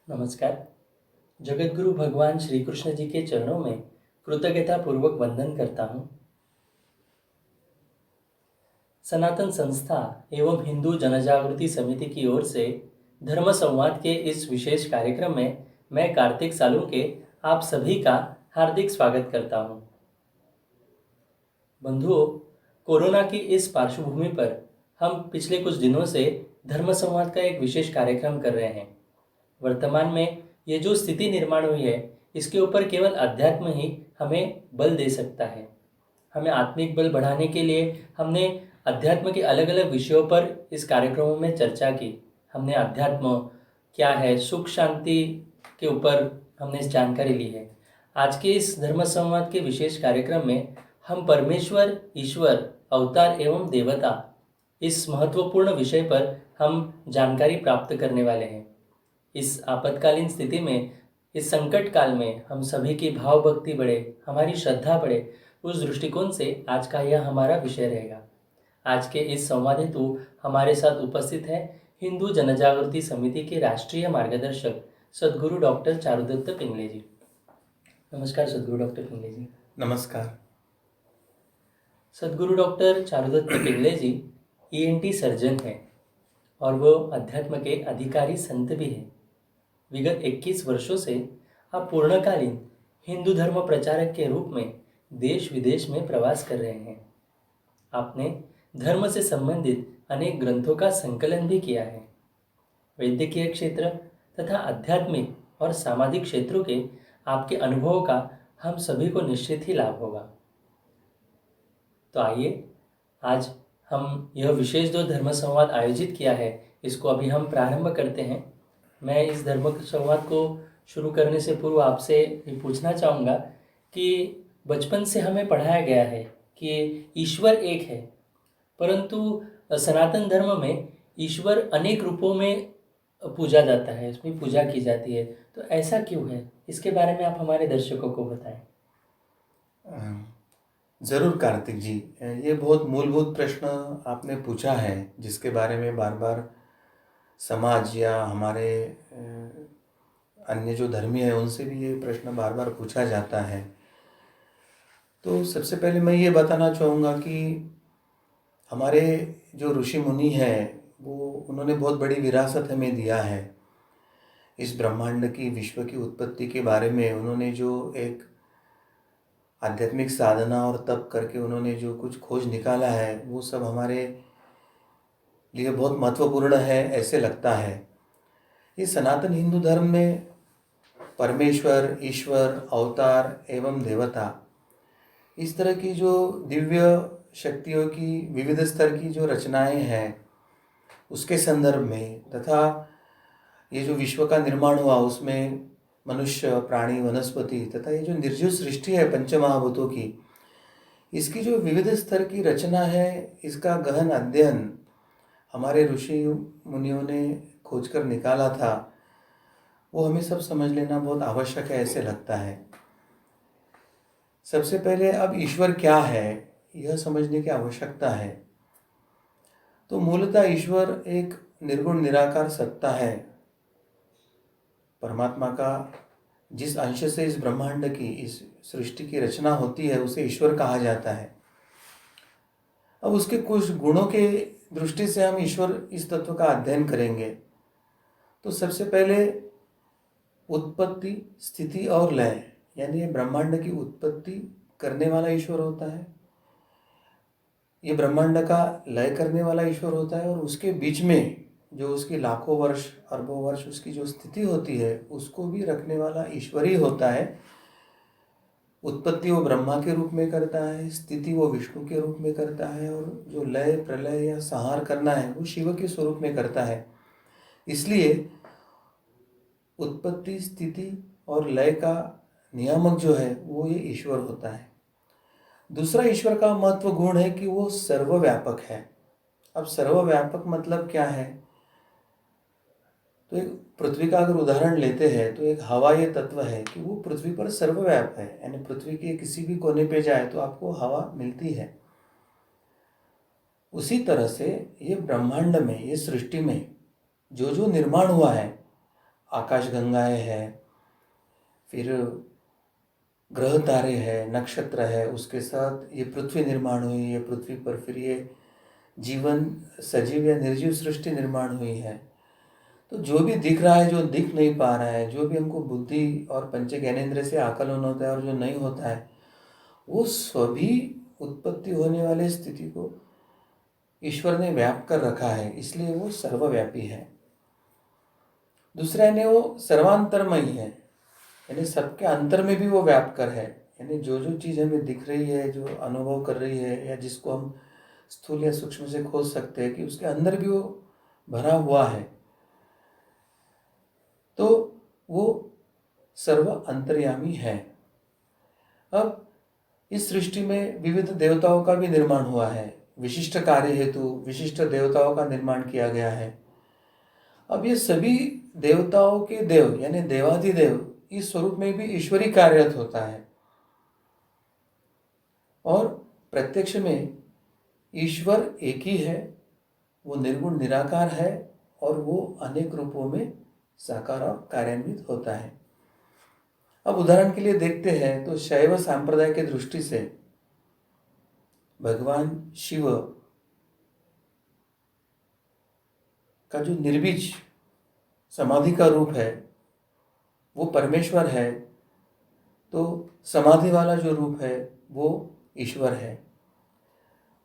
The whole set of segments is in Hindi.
नमस्कार। जगतगुरु भगवान श्री कृष्ण जी के चरणों में कृतज्ञता पूर्वक वंदन करता हूँ। सनातन संस्था एवं हिंदू जनजागृति समिति की ओर से धर्म संवाद के इस विशेष कार्यक्रम में मैं कार्तिक सालुंके आप सभी का हार्दिक स्वागत करता हूँ। बंधुओं, कोरोना की इस पार्श्वभूमि पर हम पिछले कुछ दिनों से धर्म संवाद का एक विशेष कार्यक्रम कर रहे हैं। वर्तमान में ये जो स्थिति निर्माण हुई है, इसके ऊपर केवल अध्यात्म ही हमें बल दे सकता है। हमें आत्मिक बल बढ़ाने के लिए हमने अध्यात्म के अलग अलग विषयों पर इस कार्यक्रमों में चर्चा की। हमने अध्यात्म क्या है, सुख शांति के ऊपर हमने जानकारी ली है। आज के इस धर्म संवाद के विशेष कार्यक्रम में हम परमेश्वर, ईश्वर, अवतार एवं देवता इस महत्वपूर्ण विषय पर हम जानकारी प्राप्त करने वाले हैं। इस आपातकालीन स्थिति में, इस संकट काल में हम सभी की भाव भक्ति बढ़े, हमारी श्रद्धा बढ़े, उस दृष्टिकोण से आज का यह हमारा विषय रहेगा। आज के इस संवाद हेतु हमारे साथ उपस्थित है हिंदू जनजागृति समिति के राष्ट्रीय मार्गदर्शक सद्गुरु डॉक्टर चारुदत्त पिंगले जी। नमस्कार सद्गुरु डॉक्टर पिंगले जी। नमस्कार। सद्गुरु डॉक्टर चारुदत्त पिंगले जी ईएनटी सर्जन हैं और वो अध्यात्म के अधिकारी संत भी हैं। विगत 21 वर्षों से आप पूर्णकालीन हिंदू धर्म प्रचारक के रूप में देश विदेश में प्रवास कर रहे हैं। आपने धर्म से संबंधित अनेक ग्रंथों का संकलन भी किया है। वैद्यकीय क्षेत्र तथा आध्यात्मिक और सामाजिक क्षेत्रों के आपके अनुभवों का हम सभी को निश्चित ही लाभ होगा। तो आइए, आज हम यह विशेष जो धर्म संवाद आयोजित किया है, इसको अभी हम प्रारंभ करते हैं। मैं इस धर्म संवाद को शुरू करने से पूर्व आपसे ये पूछना चाहूँगा कि बचपन से हमें पढ़ाया गया है कि ईश्वर एक है, परंतु सनातन धर्म में ईश्वर अनेक रूपों में पूजा जाता है, उसमें पूजा की जाती है। तो ऐसा क्यों है? इसके बारे में आप हमारे दर्शकों को बताएं। ज़रूर कार्तिक जी, ये बहुत मूलभूत प्रश्न आपने पूछा है, जिसके बारे में बार बार समाज या हमारे अन्य जो धर्मी है उनसे भी ये प्रश्न बार बार पूछा जाता है। तो सबसे पहले मैं ये बताना चाहूँगा कि हमारे जो ऋषि मुनि हैं वो उन्होंने बहुत बड़ी विरासत हमें दिया है। इस ब्रह्मांड की, विश्व की उत्पत्ति के बारे में उन्होंने जो एक आध्यात्मिक साधना और तप करके उन्होंने जो कुछ खोज निकाला है, वो सब हमारे लिए बहुत महत्वपूर्ण है ऐसे लगता है। ये सनातन हिंदू धर्म में परमेश्वर, ईश्वर, अवतार एवं देवता, इस तरह की जो दिव्य शक्तियों की विविध स्तर की जो रचनाएं हैं उसके संदर्भ में, तथा ये जो विश्व का निर्माण हुआ उसमें मनुष्य, प्राणी, वनस्पति तथा ये जो निर्जीव सृष्टि है पंचमहाभूतों की, इसकी जो विविध स्तर की रचना है, इसका गहन अध्ययन हमारे ऋषि मुनियों ने खोजकर निकाला था। वो हमें सब समझ लेना बहुत आवश्यक है ऐसे लगता है। सबसे पहले अब ईश्वर क्या है यह समझने की आवश्यकता है। तो मूलतः ईश्वर एक निर्गुण निराकार सत्ता है। परमात्मा का जिस अंश से इस ब्रह्मांड की, इस सृष्टि की रचना होती है, उसे ईश्वर कहा जाता है। अब उसके कुछ गुणों के दृष्टि से हम ईश्वर इस तत्व का अध्ययन करेंगे। तो सबसे पहले उत्पत्ति, स्थिति और लय, यानी ये ब्रह्मांड की उत्पत्ति करने वाला ईश्वर होता है, ये ब्रह्मांड का लय करने वाला ईश्वर होता है, और उसके बीच में जो उसकी लाखों वर्ष, अरबों वर्ष उसकी जो स्थिति होती है, उसको भी रखने वाला ईश्वर ही होता है। उत्पत्ति वो ब्रह्मा के रूप में करता है, स्थिति वो विष्णु के रूप में करता है, और जो लय, प्रलय या संहार करना है वो शिव के स्वरूप में करता है। इसलिए उत्पत्ति, स्थिति और लय का नियामक जो है वो ये ईश्वर होता है। दूसरा ईश्वर का महत्व गुण है कि वो सर्वव्यापक है। अब सर्वव्यापक मतलब क्या है? तो एक पृथ्वी का अगर उदाहरण लेते हैं तो एक हवा ये तत्व है कि वो पृथ्वी पर सर्वव्यापक है, यानी पृथ्वी के किसी भी कोने पे जाए तो आपको हवा मिलती है। उसी तरह से ये ब्रह्मांड में, ये सृष्टि में जो जो निर्माण हुआ है आकाशगंगाएं हैं, फिर ग्रह तारे हैं, नक्षत्र है, उसके साथ ये पृथ्वी निर्माण हुई है, पृथ्वी पर फिर ये जीवन सजीव या निर्जीव सृष्टि निर्माण हुई है। तो जो भी दिख रहा है, जो दिख नहीं पा रहा है, जो भी हमको बुद्धि और पंच ज्ञानेंद्र से आकलन होता है और जो नहीं होता है, वो सभी उत्पत्ति होने वाले स्थिति को ईश्वर ने व्याप्त कर रखा है, इसलिए वो सर्वव्यापी है। दूसरा यानी वो सर्वांतरमयी है, यानी सबके अंतर में भी वो व्याप्त कर है। यानी जो जो चीज़ हमें दिख रही है, जो अनुभव कर रही है, या जिसको हम स्थूल या सूक्ष्म से खोज सकते हैं, कि उसके अंदर भी वो भरा हुआ है, तो वो सर्व अंतर्यामी है। अब इस सृष्टि में विविध देवताओं का भी निर्माण हुआ है, विशिष्ट कार्य हेतु विशिष्ट देवताओं का निर्माण किया गया है। अब ये सभी देवताओं के देव यानी देवाधिदेव इस स्वरूप में भी ईश्वरी कार्यरत होता है, और प्रत्यक्ष में ईश्वर एक ही है, वो निर्गुण निराकार है, और वो अनेक रूपों में साकार और कार्यान्वित होता है। अब उदाहरण के लिए देखते हैं तो शैव संप्रदाय के दृष्टि से भगवान शिव का जो निर्बीज समाधि का रूप है वो परमेश्वर है, तो समाधि वाला जो रूप है वो ईश्वर है।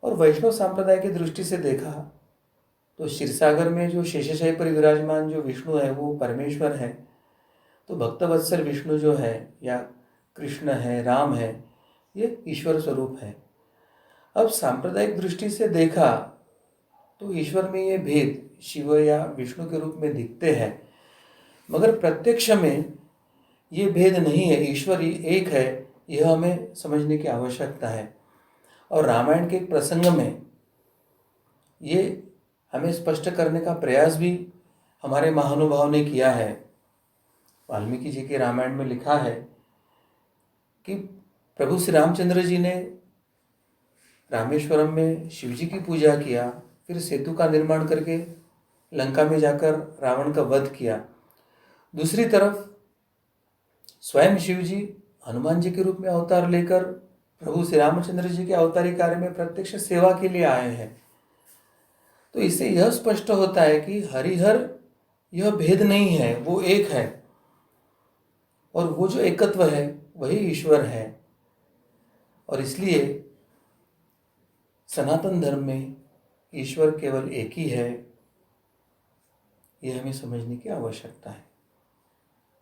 और वैष्णव संप्रदाय की दृष्टि से देखा तो क्षीरसागर में जो शेषशयी पर विराजमान जो विष्णु है वो परमेश्वर है, तो भक्तवत्सल विष्णु जो है या कृष्ण है, राम है, ये ईश्वर स्वरूप है। अब सांप्रदायिक दृष्टि से देखा तो ईश्वर में ये भेद शिव या विष्णु के रूप में दिखते हैं, मगर प्रत्यक्ष में ये भेद नहीं है, ईश्वर एक है, यह हमें समझने की आवश्यकता है। और रामायण के एक प्रसंग में ये हमें स्पष्ट करने का प्रयास भी हमारे महानुभाव ने किया है। वाल्मीकि जी के रामायण में लिखा है कि प्रभु श्री रामचंद्र जी ने रामेश्वरम में शिव जी की पूजा किया, फिर सेतु का निर्माण करके लंका में जाकर रावण का वध किया। दूसरी तरफ स्वयं शिव जी हनुमान जी के रूप में अवतार लेकर प्रभु श्री रामचंद्र जी के अवतारी कार्य में प्रत्यक्ष सेवा के लिए आए हैं। तो इससे यह स्पष्ट होता है कि हरिहर यह भेद नहीं है, वो एक है, और वो जो एकत्व है वही ईश्वर है। और इसलिए सनातन धर्म में ईश्वर केवल एक ही है, यह हमें समझने की आवश्यकता है।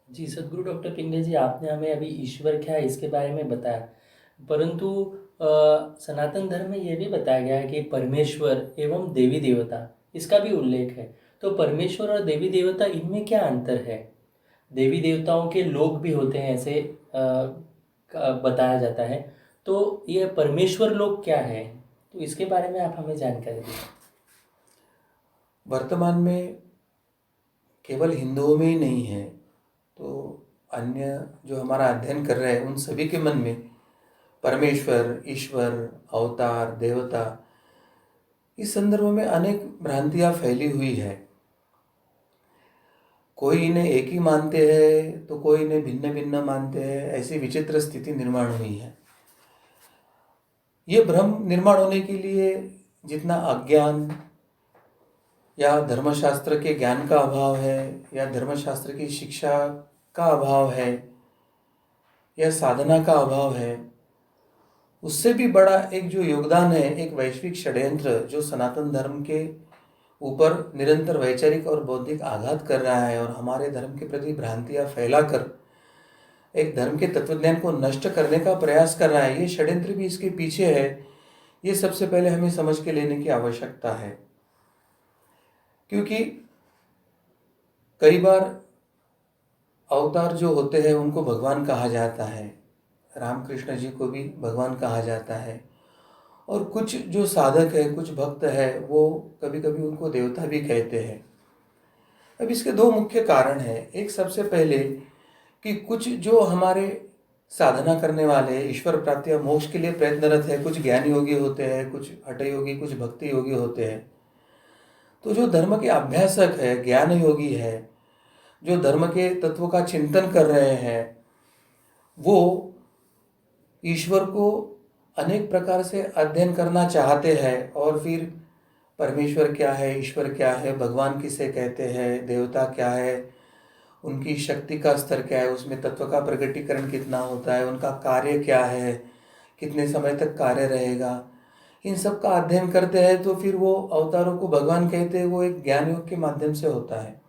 जी सदगुरु डॉक्टर पिंगले जी, आपने हमें अभी ईश्वर क्या है इसके बारे में बताया, परंतु सनातन धर्म में यह भी बताया गया है कि परमेश्वर एवं देवी देवता इसका भी उल्लेख है। तो परमेश्वर और देवी देवता इनमें क्या अंतर है? देवी देवताओं के लोग भी होते हैं ऐसे बताया जाता है, तो यह परमेश्वर लोग क्या है, तो इसके बारे में आप हमें जानकारी दें। वर्तमान में केवल हिंदुओं में ही नहीं है, तो अन्य जो हमारा अध्ययन कर रहे हैं उन सभी के मन में परमेश्वर, ईश्वर, अवतार, देवता, इस संदर्भ में अनेक भ्रांतियां फैली हुई है। कोई इन्हें एक ही मानते हैं तो कोई इन्हें भिन्न भिन्न मानते हैं, ऐसी विचित्र स्थिति निर्माण हुई है। ये भ्रम निर्माण होने के लिए जितना अज्ञान या धर्मशास्त्र के ज्ञान का अभाव है, या धर्मशास्त्र की शिक्षा का अभाव है, या साधना का अभाव है, उससे भी बड़ा एक जो योगदान है, एक वैश्विक षड्यंत्र जो सनातन धर्म के ऊपर निरंतर वैचारिक और बौद्धिक आघात कर रहा है और हमारे धर्म के प्रति भ्रांतियां फैलाकर एक धर्म के तत्वज्ञान को नष्ट करने का प्रयास कर रहा है, ये षड्यंत्र भी इसके पीछे है। ये सबसे पहले हमें समझ के लेने की आवश्यकता है, क्योंकि कई बार अवतार जो होते हैं उनको भगवान कहा जाता है, रामकृष्ण जी को भी भगवान कहा जाता है, और कुछ जो साधक है, कुछ भक्त है, वो कभी कभी उनको देवता भी कहते हैं। अब इसके दो मुख्य कारण हैं। एक सबसे पहले कि कुछ जो हमारे साधना करने वाले ईश्वर प्राप्ति या मोक्ष के लिए प्रयत्नरत है, कुछ ज्ञान योगी होते हैं, कुछ हठ योगी, कुछ भक्ति योगी होते हैं। तो जो धर्म के अभ्यासक है, ज्ञान योगी है, जो धर्म के तत्वों का चिंतन कर रहे हैं वो ईश्वर को अनेक प्रकार से अध्ययन करना चाहते हैं और फिर परमेश्वर क्या है, ईश्वर क्या है, भगवान किसे कहते हैं, देवता क्या है, उनकी शक्ति का स्तर क्या है, उसमें तत्व का प्रकटीकरण कितना होता है, उनका कार्य क्या है, कितने समय तक कार्य रहेगा, इन सब का अध्ययन करते हैं तो फिर वो अवतारों को भगवान कहते हैं, वो एक ज्ञान योग के माध्यम से होता है।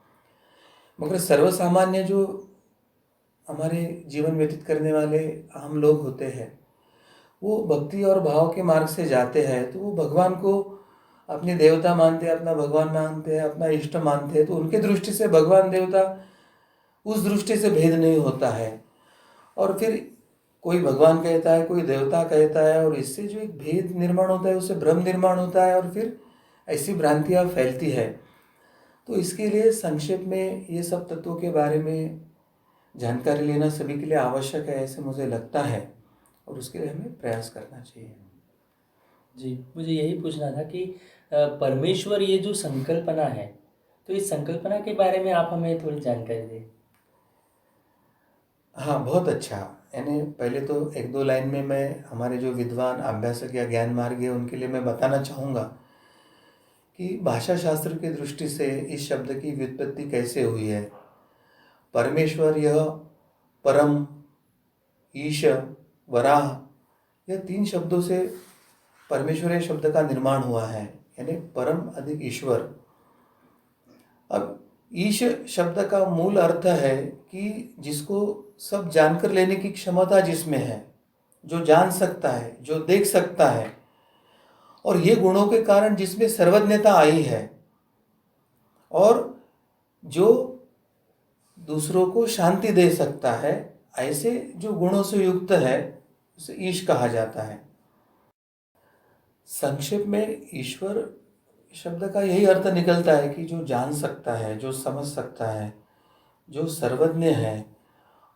मगर सर्वसामान्य जो हमारे जीवन व्यतीत करने वाले आम लोग होते हैं वो भक्ति और भाव के मार्ग से जाते हैं तो वो भगवान को अपनी देवता मानते हैं, अपना भगवान मानते हैं, अपना इष्ट मानते हैं। तो उनके दृष्टि से भगवान देवता उस दृष्टि से भेद नहीं होता है और फिर कोई भगवान कहता है, कोई देवता कहता है और इससे जो एक भेद निर्माण होता है उससे भ्रम निर्माण होता है और फिर ऐसी भ्रांतियाँ फैलती है। तो इसके लिए संक्षेप में ये सब तत्वों के बारे में जानकारी लेना सभी के लिए आवश्यक है ऐसे मुझे लगता है और उसके लिए हमें प्रयास करना चाहिए। जी, मुझे यही पूछना था कि परमेश्वर ये जो संकल्पना है, तो इस संकल्पना के बारे में आप हमें थोड़ी जानकारी दें। हाँ, बहुत अच्छा। यानी पहले तो एक दो लाइन में मैं हमारे जो विद्वान अभ्यासक या ज्ञान मार्ग है उनके लिए मैं बताना चाहूँगा कि भाषा शास्त्र की दृष्टि से इस शब्द की व्युत्पत्ति कैसे हुई है। परमेश्वर यह परम, ईश, वराह यह तीन शब्दों से परमेश्वर यह शब्द का निर्माण हुआ है, यानी परम अधिक ईश्वर। अब ईश शब्द का मूल अर्थ है कि जिसको सब जानकर लेने की क्षमता जिसमें है, जो जान सकता है, जो देख सकता है और ये गुणों के कारण जिसमें सर्वज्ञता आई है और जो दूसरों को शांति दे सकता है, ऐसे जो गुणों से युक्त है उसे ईश कहा जाता है। संक्षेप में ईश्वर शब्द का यही अर्थ निकलता है कि जो जान सकता है, जो समझ सकता है, जो सर्वज्ञ है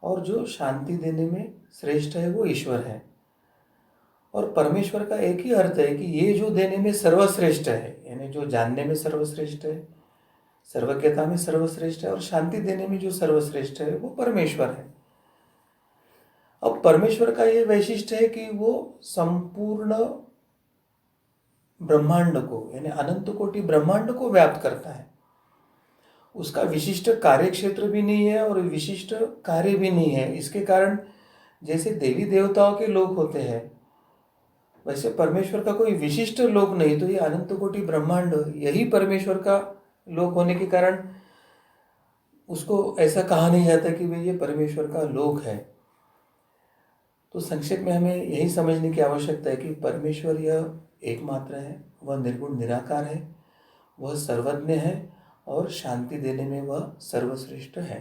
और जो शांति देने में श्रेष्ठ है वो ईश्वर है। और परमेश्वर का एक ही अर्थ है कि ये जो देने में सर्वश्रेष्ठ है, यानी जो जानने में सर्वश्रेष्ठ है, सर्वज्ञता में सर्वश्रेष्ठ है और शांति देने में जो सर्वश्रेष्ठ है वो परमेश्वर है। अब परमेश्वर का ये वैशिष्ट्य है कि वो संपूर्ण ब्रह्मांड को यानी अनंत कोटि ब्रह्मांड को व्याप्त करता है। उसका विशिष्ट कार्य क्षेत्र भी नहीं है और विशिष्ट कार्य भी नहीं है। इसके कारण जैसे देवी देवताओं के लोक होते हैं वैसे परमेश्वर का कोई विशिष्ट लोक नहीं। तो ये अनंत कोटि ब्रह्मांड यही परमेश्वर का लोक होने के कारण उसको ऐसा कहा नहीं जाता कि भाई ये परमेश्वर का लोक है। तो संक्षेप में हमें यही समझने की आवश्यकता है कि परमेश्वर यह एकमात्र है, वह निर्गुण निराकार है, वह सर्वज्ञ है और शांति देने में वह सर्वश्रेष्ठ है।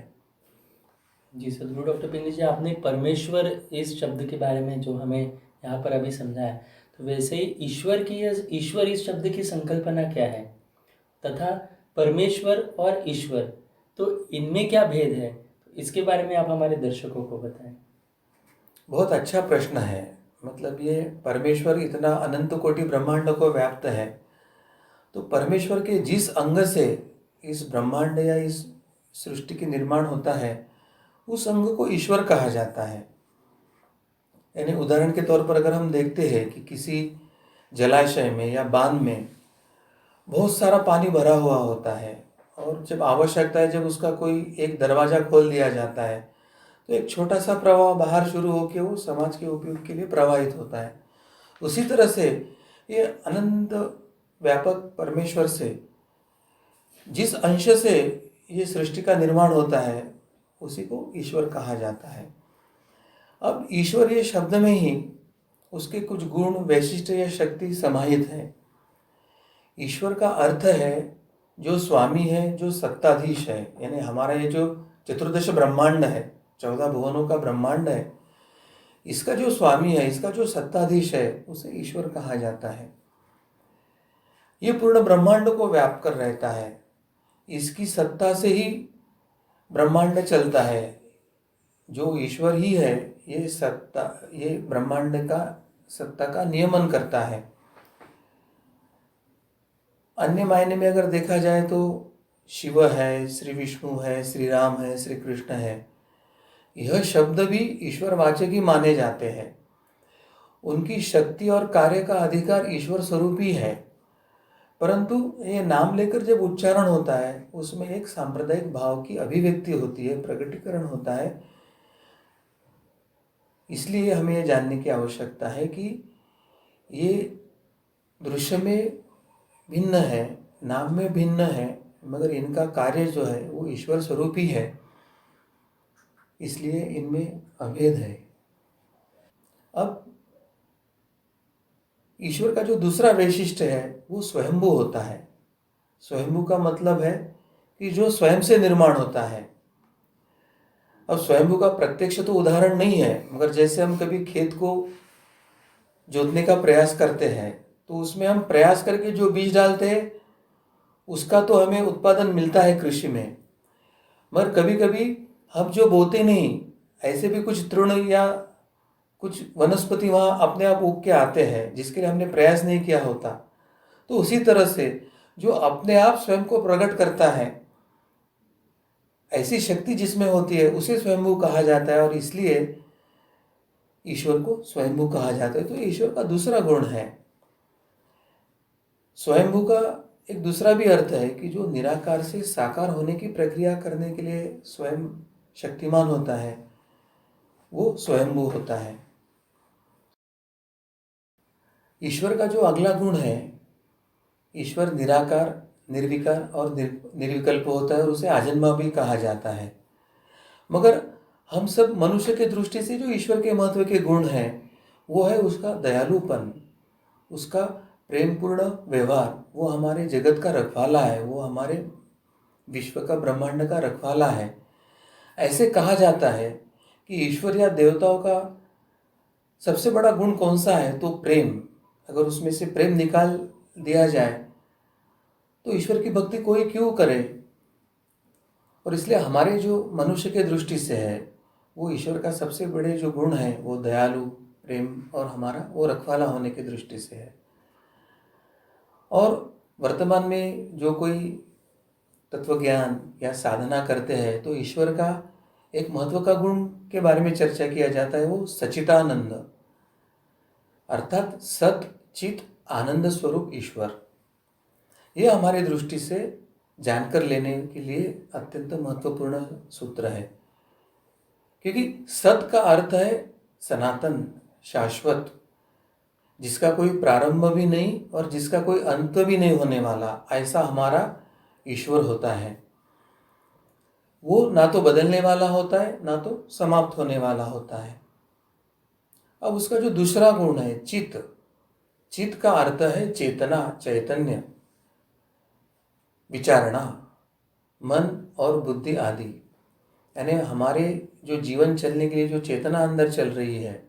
जी सदगुरु डॉक्टर पिंगली जी, आपने परमेश्वर इस शब्द के बारे में जो हमें यहाँ पर अभी समझाया, तो वैसे ही ईश्वर इस शब्द की संकल्पना क्या है तथा परमेश्वर और ईश्वर तो इनमें क्या भेद है, तो इसके बारे में आप हमारे दर्शकों को बताएं। बहुत अच्छा प्रश्न है। मतलब ये परमेश्वर इतना अनंत कोटि ब्रह्मांड को व्याप्त है तो परमेश्वर के जिस अंग से इस ब्रह्मांड या इस सृष्टि की निर्माण होता है उस अंग को ईश्वर कहा जाता है। यानी उदाहरण के तौर पर अगर हम देखते हैं कि किसी जलाशय में या बांध में बहुत सारा पानी भरा हुआ होता है और जब आवश्यकता है जब उसका कोई एक दरवाज़ा खोल दिया जाता है तो एक छोटा सा प्रवाह बाहर शुरू होकर वो समाज के उपयोग के लिए प्रवाहित होता है। उसी तरह से ये अनंत व्यापक परमेश्वर से जिस अंश से ये सृष्टि का निर्माण होता है उसी को ईश्वर कहा जाता है। अब ईश्वर ये शब्द में ही उसके कुछ गुण, वैशिष्ट या शक्ति समाहित है। ईश्वर का अर्थ है जो स्वामी है, जो सत्ताधीश है। यानी हमारा ये जो चतुर्दश ब्रह्मांड है, 14 भुवनों का ब्रह्मांड है, इसका जो स्वामी है, इसका जो सत्ताधीश है उसे ईश्वर कहा जाता है। ये पूर्ण ब्रह्मांड को व्याप्त कर रहता है। इसकी सत्ता से ही ब्रह्मांड चलता है। जो ईश्वर ही है ये सत्ता, ये ब्रह्मांड का सत्ता का नियमन करता है। अन्य मायने में अगर देखा जाए तो शिव है, श्री विष्णु है, श्री राम है, श्री कृष्ण है, यह शब्द भी ईश्वरवाचक ही माने जाते हैं। उनकी शक्ति और कार्य का अधिकार ईश्वर स्वरूप ही है, परंतु ये नाम लेकर जब उच्चारण होता है उसमें एक सांप्रदायिक भाव की अभिव्यक्ति होती है, प्रकटीकरण होता है। इसलिए हमें यह जानने की आवश्यकता है कि ये दृश्य में भिन्न है, नाम में भिन्न है, मगर इनका कार्य जो है वो ईश्वर स्वरूप ही है, इसलिए इनमें अभेद है। अब ईश्वर का जो दूसरा वैशिष्ट्य है वो स्वयंभू होता है। स्वयंभू का मतलब है कि जो स्वयं से निर्माण होता है। अब स्वयंभू का प्रत्यक्ष तो उदाहरण नहीं है, मगर जैसे हम कभी खेत को जोतने का प्रयास करते हैं तो उसमें हम प्रयास करके जो बीज डालते हैं उसका तो हमें उत्पादन मिलता है कृषि में, मगर कभी कभी हम जो बोते नहीं, ऐसे भी कुछ तृण या कुछ वनस्पति वहाँ अपने आप उग के आते हैं जिसके लिए हमने प्रयास नहीं किया होता। तो उसी तरह से जो अपने आप स्वयं को प्रकट करता है, ऐसी शक्ति जिसमें होती है उसे स्वयंभू कहा जाता है, और इसलिए ईश्वर को स्वयंभू कहा जाता है। तो ईश्वर का दूसरा गुण है। स्वयंभू का एक दूसरा भी अर्थ है कि जो निराकार से साकार होने की प्रक्रिया करने के लिए स्वयं शक्तिमान होता है वो स्वयंभू होता है। ईश्वर का जो अगला गुण है, ईश्वर निराकार, निर्विकार और निर्विकल्प होता है, और उसे आजन्मा भी कहा जाता है। मगर हम सब मनुष्य के दृष्टि से जो ईश्वर के महत्व के गुण हैं वो है उसका दयालुपन, उसका प्रेमपूर्ण व्यवहार। वो हमारे जगत का रखवाला है, वो हमारे विश्व का, ब्रह्मांड का रखवाला है। ऐसे कहा जाता है कि ईश्वर या देवताओं का सबसे बड़ा गुण कौन सा है, तो प्रेम। अगर उसमें से प्रेम निकाल दिया जाए तो ईश्वर की भक्ति कोई क्यों करे। और इसलिए हमारे जो मनुष्य के दृष्टि से है वो ईश्वर का सबसे बड़े जो गुण है वो दयालु, प्रेम और हमारा वो रखवाला होने की दृष्टि से है। और वर्तमान में जो कोई तत्वज्ञान या साधना करते हैं तो ईश्वर का एक महत्व का गुण के बारे में चर्चा किया जाता है, वो सच्चिदानंद, अर्थात सत चित आनंद स्वरूप ईश्वर। यह हमारी दृष्टि से जानकर लेने के लिए अत्यंत महत्वपूर्ण सूत्र है, क्योंकि सत का अर्थ है सनातन, शाश्वत, जिसका कोई प्रारंभ भी नहीं और जिसका कोई अंत भी नहीं होने वाला, ऐसा हमारा ईश्वर होता है। वो ना तो बदलने वाला होता है ना तो समाप्त होने वाला होता है। अब उसका जो दूसरा गुण है चित्त, चित्त का अर्थ है चेतना, चैतन्य, विचारणा, मन और बुद्धि आदि। यानी हमारे जो जीवन चलने के लिए जो चेतना अंदर चल रही है,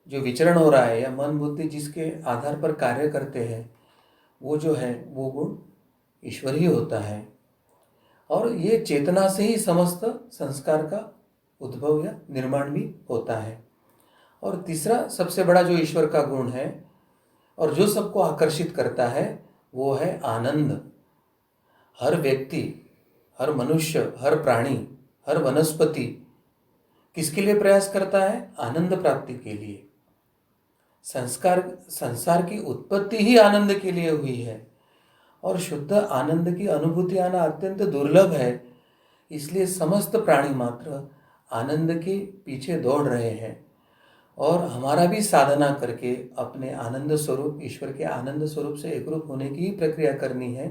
जो विचरण हो रहा है, या मन बुद्धि जिसके आधार पर कार्य करते हैं, वो जो है वो गुण ईश्वर ही होता है। और ये चेतना से ही समस्त संस्कार का उद्भव या निर्माण भी होता है। और तीसरा सबसे बड़ा जो ईश्वर का गुण है और जो सबको आकर्षित करता है वो है आनंद। हर व्यक्ति, हर मनुष्य, हर प्राणी, हर वनस्पति किसके लिए प्रयास करता है? आनंद प्राप्ति के लिए। संसार की उत्पत्ति ही आनंद के लिए हुई है और शुद्ध आनंद की अनुभूति आना अत्यंत दुर्लभ है। इसलिए समस्त प्राणी मात्र आनंद के पीछे दौड़ रहे हैं और हमारा भी साधना करके अपने आनंद स्वरूप, ईश्वर के आनंद स्वरूप से एकरूप होने की ही प्रक्रिया करनी है।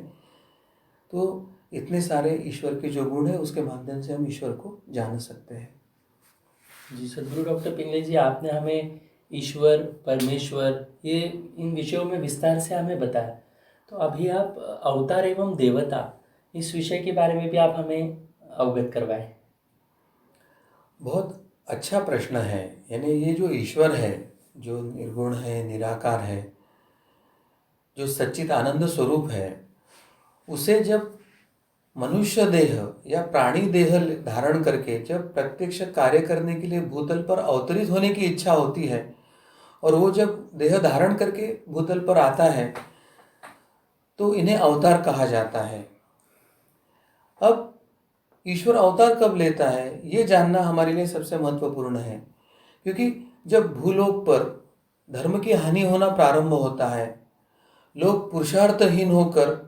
तो इतने सारे ईश्वर के जो गुण है उसके माध्यम से हम ईश्वर को जान सकते हैं। जी सदगुरु डॉक्टर पिंगले जी, आपने हमें ईश्वर, परमेश्वर, ये इन विषयों में विस्तार से हमें बताया। तो अभी आप अवतार एवं देवता, इस विषय के बारे में भी आप हमें अवगत करवाएं। बहुत अच्छा प्रश्न है। यानी ये जो ईश्वर है, जो निर्गुण है, निराकार है, जो सच्चित आनंद स्वरूप है, उसे जब मनुष्य देह या प्राणी देह धारण करके जब प्रत्यक्ष कार्य करने के लिए भूतल पर अवतरित होने की इच्छा होती है और वो जब देह धारण करके भूतल पर आता है तो इन्हें अवतार कहा जाता है। अब ईश्वर अवतार कब लेता है ये जानना हमारे लिए सबसे महत्वपूर्ण है, क्योंकि जब भूलोक पर धर्म की हानि होना प्रारंभ होता है, लोग पुरुषार्थहीन होकर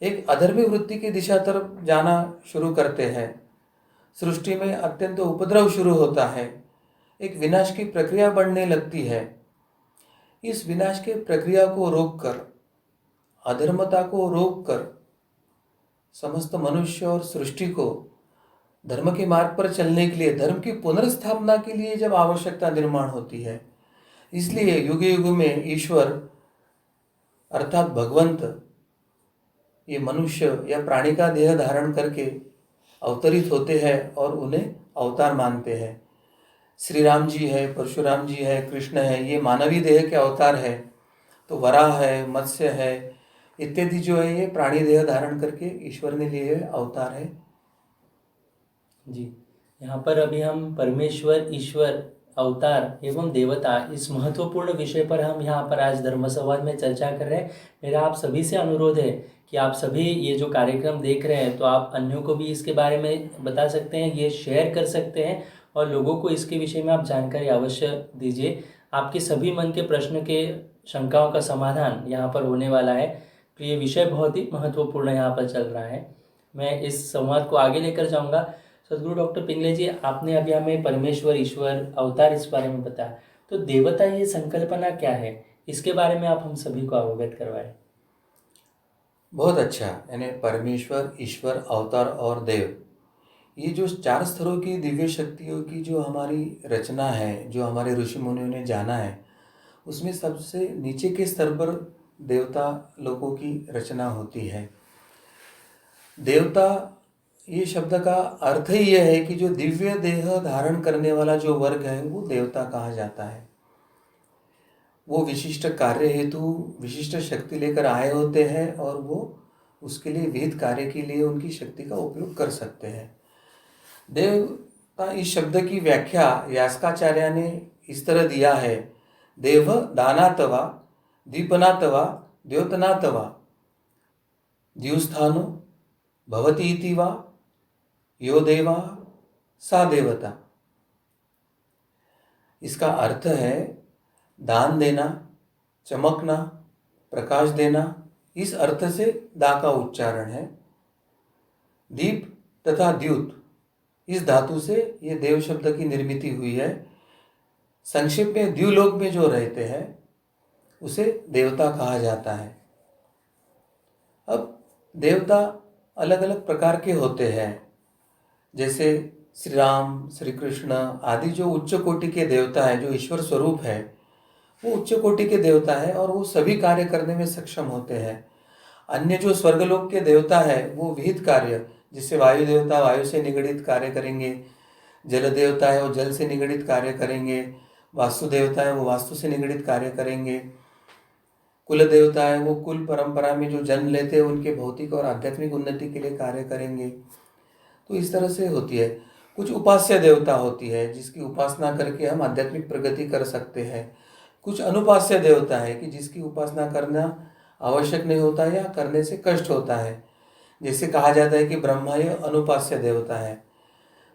एक अधर्मी वृत्ति की दिशा तरफ जाना शुरू करते हैं, सृष्टि में अत्यंत उपद्रव शुरू होता है, एक विनाश की प्रक्रिया बढ़ने लगती है। इस विनाश की प्रक्रिया को रोककर, अधर्मता को रोककर समस्त मनुष्य और सृष्टि को धर्म के मार्ग पर चलने के लिए, धर्म की पुनर्स्थापना के लिए जब आवश्यकता निर्माण होती है, इसलिए युग युग में ईश्वर अर्थात भगवंत ये मनुष्य या प्राणी का देह धारण करके अवतरित होते हैं और उन्हें अवतार मानते हैं। श्री राम जी है, परशुराम जी है, कृष्ण है, ये मानवीय देह के अवतार है। तो वराह है, मत्स्य है, इत्यादि जो है ये प्राणी देह धारण करके ईश्वर ने लिए हुए अवतार है। जी, यहाँ पर अभी हम परमेश्वर, ईश्वर, अवतार एवं देवता इस महत्वपूर्ण विषय पर हम यहाँ पर आज धर्म संवाद में चर्चा कर रहे हैं। मेरा आप सभी से अनुरोध है कि आप सभी ये जो कार्यक्रम देख रहे हैं तो आप अन्यों को भी इसके बारे में बता सकते हैं, ये शेयर कर सकते हैं और लोगों को इसके विषय में आप जानकारी अवश्य दीजिए। आपके सभी मन के प्रश्न के शंकाओं का समाधान यहाँ पर होने वाला है। तो ये विषय बहुत ही महत्वपूर्ण यहाँ पर चल रहा है। मैं इस संवाद को आगे लेकर जाऊँगा। सदगुरु डॉक्टर पिंगले जी, आपने अभी हमें परमेश्वर, ईश्वर, अवतार इस बारे में बताया, तो देवता ये संकल्पना क्या है, इसके बारे में आप हम सभी को अवगत करवाएं। बहुत अच्छा, यानी परमेश्वर, ईश्वर, अवतार और देव, ये जो 4 स्तरों की दिव्य शक्तियों की जो हमारी रचना है, जो हमारे ऋषि मुनियों ने जाना है, उसमें सबसे नीचे के स्तर पर देवता लोगों की रचना होती है। देवता ये शब्द का अर्थ ही यह है कि जो दिव्य देह धारण करने वाला जो वर्ग है वो देवता कहा जाता है। वो विशिष्ट कार्य हेतु विशिष्ट शक्ति लेकर आए होते हैं और वो उसके लिए विहित कार्य के लिए उनकी शक्ति का उपयोग कर सकते हैं। देवता इस शब्द की व्याख्या यास्काचार्य ने इस तरह दिया है: देव दानातवा, दीपनातवा, द्योतनातवा, द्युस्थानो भवती इति वा यो देवा सा देवता। इसका अर्थ है दान देना, चमकना, प्रकाश देना, इस अर्थ से दा का उच्चारण है। दीप तथा द्युत इस धातु से ये देव शब्द की निर्मिति हुई है। संक्षेप में द्युलोक में जो रहते हैं उसे देवता कहा जाता है। अब देवता अलग अलग प्रकार के होते हैं, जैसे श्री राम, श्री कृष्ण आदि जो उच्च कोटि के देवता है, जो ईश्वर स्वरूप है, वो उच्च कोटि के देवता है और वो सभी कार्य करने में सक्षम होते हैं। अन्य जो स्वर्गलोक के देवता है वो विहित कार्य, जिससे वायु देवता वायु से निगडित कार्य करेंगे, जल देवता है वो जल से निगडित कार्य करेंगे, वास्तु देवता है वो वास्तु से निगडित कार्य करेंगे, कुल देवता है वो कुल परंपरा में जो जन्म लेते हैं उनके भौतिक और आध्यात्मिक उन्नति के लिए कार्य करेंगे। तो इस तरह से होती है। कुछ उपास्य देवता होती है जिसकी उपासना करके हम आध्यात्मिक प्रगति कर सकते हैं। कुछ अनुपास्य देवता है कि जिसकी उपासना करना आवश्यक नहीं होता या करने से कष्ट होता है। जैसे कहा जाता है कि ब्रह्मा ये अनुपास्य देवता है।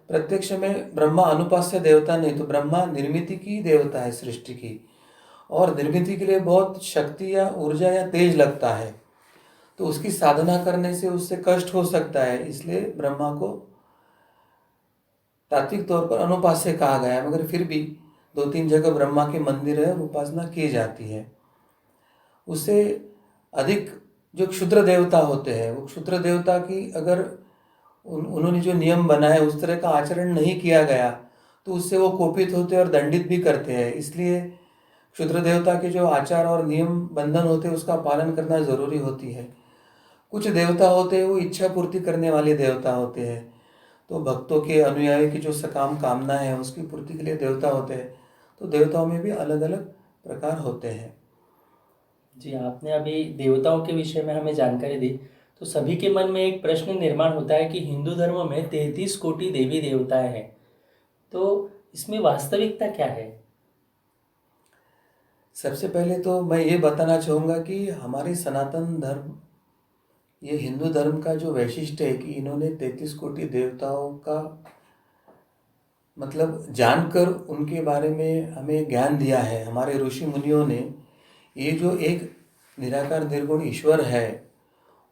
प्रत्यक्ष में ब्रह्मा अनुपास्य देवता नहीं, तो ब्रह्मा निर्मिति की देवता है, सृष्टि की, और निर्मिति के लिए बहुत शक्ति या ऊर्जा या तेज लगता है, तो उसकी साधना करने से उससे कष्ट हो सकता है। इसलिए ब्रह्मा को तात्विक तौर पर अनुपास्य कहा गया है, मगर फिर भी 2-3 जगह ब्रह्मा के मंदिर है और उपासना की जाती है। उससे अधिक जो क्षुद्र देवता होते हैं, वो क्षुद्र देवता की अगर उन्होंने जो नियम बनाए उस तरह का आचरण नहीं किया गया तो उससे वो कोपित होते और दंडित भी करते हैं। इसलिए क्षुद्र देवता के जो आचार और नियम बंधन होते हैं उसका पालन करना जरूरी होती है। कुछ देवता होते हैं वो इच्छा पूर्ति करने वाले देवता होते हैं, तो भक्तों के अनुयायी की जो सकाम कामना है उसकी पूर्ति के लिए देवता होते हैं। तो देवताओं में भी अलग अलग प्रकार होते हैं। जी, आपने अभी देवताओं के विषय में हमें जानकारी दी, तो सभी के मन में एक प्रश्न निर्माण होता है कि हिंदू धर्म में 33 कोटि देवी देवताएं हैं, तो इसमें वास्तविकता क्या है? सबसे पहले तो मैं ये बताना चाहूँगा कि हमारे सनातन धर्म ये हिंदू धर्म का जो वैशिष्ट्य है कि इन्होंने 33 कोटि देवताओं का मतलब जानकर उनके बारे में हमें ज्ञान दिया है। हमारे ऋषि मुनियों ने ये जो एक निराकार निर्गुण ईश्वर है